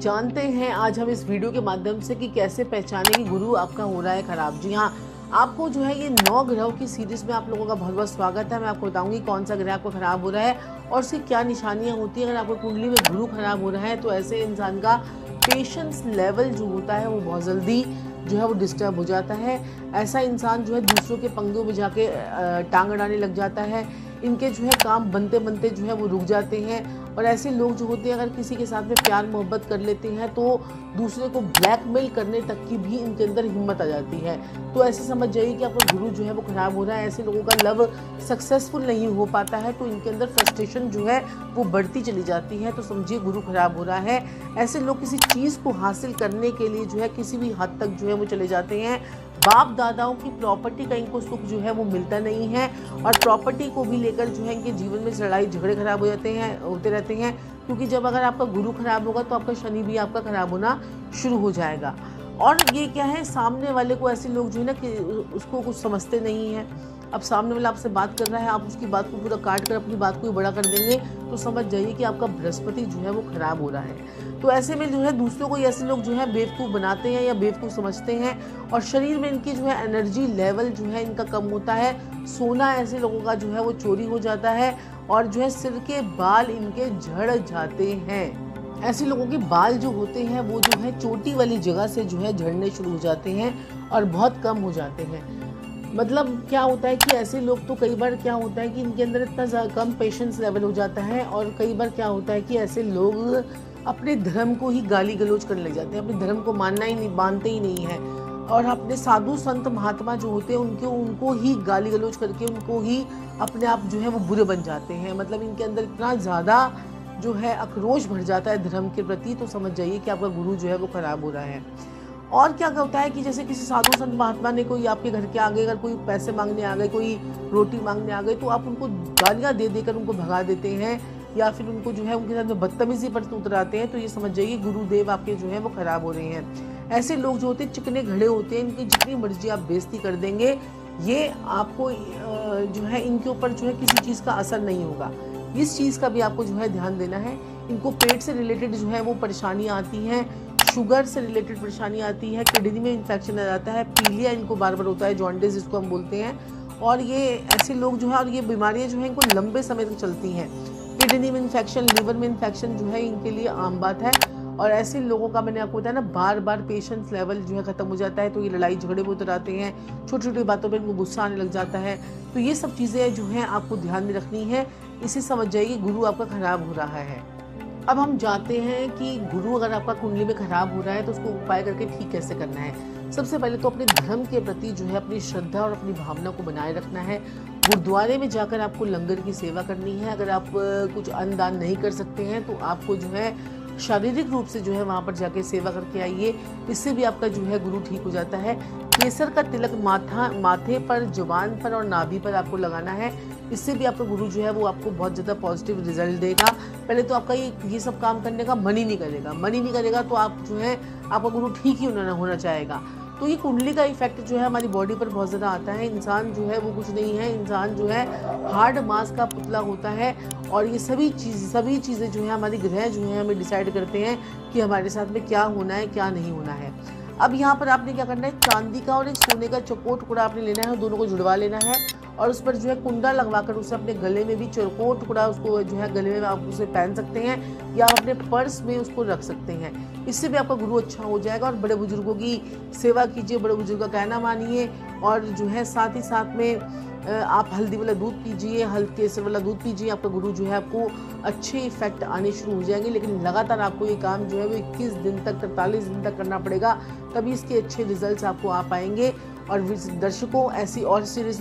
जानते हैं आज हम इस वीडियो के माध्यम से कि कैसे पहचाने कि गुरु आपका हो रहा है खराब। जी हाँ, आपको जो है ये 9 ग्रहों की सीरीज में आप लोगों का बहुत बहुत स्वागत है। मैं आपको बताऊंगी कौन सा ग्रह आपको खराब हो रहा है और उसकी क्या निशानियां होती हैं। अगर आपको कुंडली में गुरु खराब हो रहा है तो ऐसे इंसान का पेशेंस लेवल जो होता है वो बहुत जल्दी जो है वो डिस्टर्ब हो जाता है। ऐसा इंसान जो है दूसरों के पंगों में जाके टांग अड़ाने लग जाता है। इनके जो है काम बनते बनते जो है वो रुक जाते हैं। और ऐसे लोग जो होते हैं अगर किसी के साथ में प्यार मोहब्बत कर लेते हैं तो दूसरे को ब्लैकमेल करने तक की भी इनके अंदर हिम्मत आ जाती है। तो ऐसे समझ जाइए कि आपका गुरु जो है वो खराब हो रहा है। ऐसे लोगों का लव सक्सेसफुल नहीं हो पाता है तो इनके अंदर फ्रस्ट्रेशन जो है वो बढ़ती चली जाती है। तो समझिए गुरु खराब हो रहा है। ऐसे लोग किसी चीज़ को हासिल करने के लिए जो है किसी भी हद तक जो है वो चले जाते हैं। बाप दादाओं की प्रॉपर्टी का इनको सुख जो है वो मिलता नहीं है और प्रॉपर्टी को भी लेकर जो है इनके जीवन में लड़ाई झगड़े खराब होते रहते हैं। क्योंकि जब अगर आपका गुरु खराब होगा तो आपका शनि भी आपका खराब होना शुरू हो जाएगा। और ये क्या है, सामने वाले को ऐसे लोग जो है ना कि उसको कुछ समझते नहीं है। अब सामने वाला आपसे बात कर रहा है, आप उसकी बात को पूरा काट कर अपनी बात को ही बड़ा कर देंगे तो समझ जाइए कि आपका बृहस्पति जो है वो खराब हो रहा है। तो ऐसे में जो है दूसरों को ऐसे लोग जो है बेवकूफ़ बनाते हैं या बेवकूफ़ समझते हैं और शरीर में इनकी जो है एनर्जी लेवल जो है इनका कम होता है। सोना ऐसे लोगों का जो है वो चोरी हो जाता है और जो है सिर के बाल इनके झड़ जाते हैं। ऐसे लोगों के बाल जो होते हैं वो जो है चोटी वाली जगह से जो है झड़ने शुरू हो जाते हैं और बहुत कम हो जाते हैं। मतलब क्या होता है कि ऐसे लोग तो कई बार क्या होता है कि इनके अंदर इतना कम पेशेंस लेवल हो जाता है और कई बार क्या होता है कि ऐसे लोग अपने धर्म को ही गाली गलौज करने लग जाते हैं। अपने धर्म को मानते ही नहीं है और अपने साधु संत महात्मा जो होते हैं उनको ही गाली गलौज करके उनको ही अपने आप जो है वो बुरे बन जाते हैं। मतलब इनके अंदर इतना ज़्यादा जो है आक्रोश भर जाता है धर्म के प्रति। तो समझ जाइए कि आपका गुरु जो है वो खराब हो रहा है। और क्या होता है कि जैसे किसी साधु संत महात्मा ने कोई आपके घर के आगे अगर कोई पैसे मांगने आ गए, कोई रोटी मांगने आ गए तो आप उनको गालियाँ दे देकर उनको भगा देते हैं या फिर उनको जो है उनके साथ में बदतमीजी पर उतराते हैं। तो ये समझ जाइए गुरुदेव आपके जो है वो खराब हो रहे हैं। ऐसे लोग जो होते हैं चिकने घड़े होते हैं, इनकी जितनी मर्जी आप बेइज्जती कर देंगे ये आपको जो है इनके ऊपर जो है किसी चीज़ का असर नहीं होगा। इस चीज़ का भी आपको जो है ध्यान देना है। इनको पेट से रिलेटेड जो है वो परेशानियाँ आती हैं, शुगर से रिलेटेड परेशानी आती है, किडनी में इन्फेक्शन आ जाता है, पीलिया इनको बार बार होता है, जॉन्डिस जिसको हम बोलते हैं। और ये ऐसे लोग जो है और ये बीमारियां जो हैं इनको लंबे समय तक चलती हैं। किडनी में इन्फेक्शन, लिवर में इन्फेक्शन जो है इनके लिए आम बात है। और ऐसे लोगों का मैंने आपको बताया ना बार बार पेशेंस लेवल जो है ख़त्म हो जाता है तो ये लड़ाई झगड़े में उतर आते हैं। छोटी छोटी बातों पर इनको गुस्सा आने लग जाता है। तो ये सब चीज़ें जो हैं आपको ध्यान में रखनी है। इसे समझ जाइए गुरु आपका खराब हो रहा है। अब हम जानते हैं कि गुरु अगर आपका कुंडली में खराब हो रहा है तो उसको उपाय करके ठीक कैसे करना है। सबसे पहले तो अपने धर्म के प्रति जो है अपनी श्रद्धा और अपनी भावना को बनाए रखना है। गुरुद्वारे में जाकर आपको लंगर की सेवा करनी है। अगर आप कुछ अन्न दान नहीं कर सकते हैं तो आपको जो है शारीरिक रूप से जो है वहाँ पर जाके सेवा करके आइए। इससे भी आपका जो है गुरु ठीक हो जाता है। केसर का तिलक माथे पर, जुबान पर और नाभि पर आपको लगाना है। इससे भी आपका गुरु जो है वो आपको बहुत ज़्यादा पॉजिटिव रिजल्ट देगा। पहले तो आपका ये सब काम करने का मन ही नहीं करेगा तो आप जो है आपका गुरु ठीक ही होना चाहेगा। तो ये कुंडली का इफेक्ट जो है हमारी बॉडी पर बहुत ज़्यादा आता है। इंसान जो है वो कुछ नहीं है, इंसान जो है हार्ड मास का पुतला होता है और ये सभी चीज़ें जो है हमारी ग्रह जो है हमें डिसाइड करते हैं कि हमारे साथ में क्या होना है क्या नहीं होना है। अब यहाँ पर आपने क्या करना है, चांदी का और एक सोने का चौकोर टुकड़ा आपने लेना है, दोनों को जुड़वा लेना है और उस पर जो है कुंडा लगवाकर उसे अपने गले में भी चौकोर टुकड़ा उसको जो है गले में आप उसे पहन सकते हैं या अपने पर्स में उसको रख सकते हैं। इससे भी आपका गुरु अच्छा हो जाएगा। और बड़े बुजुर्गों की सेवा कीजिए, बड़े बुजुर्गों का कहना मानिए और जो है साथ ही साथ में आप हल्दी वाला दूध पीजिए, केसर वाला दूध पीजिए। आपका गुरु जो है आपको अच्छे इफेक्ट आने शुरू हो जाएंगे। लेकिन लगातार आपको ये काम जो है वो 21 दिन तक 43 दिन तक करना पड़ेगा, तभी इसके अच्छे रिजल्ट्स आपको आ पाएंगे। और दर्शकों ऐसी और सीरीज में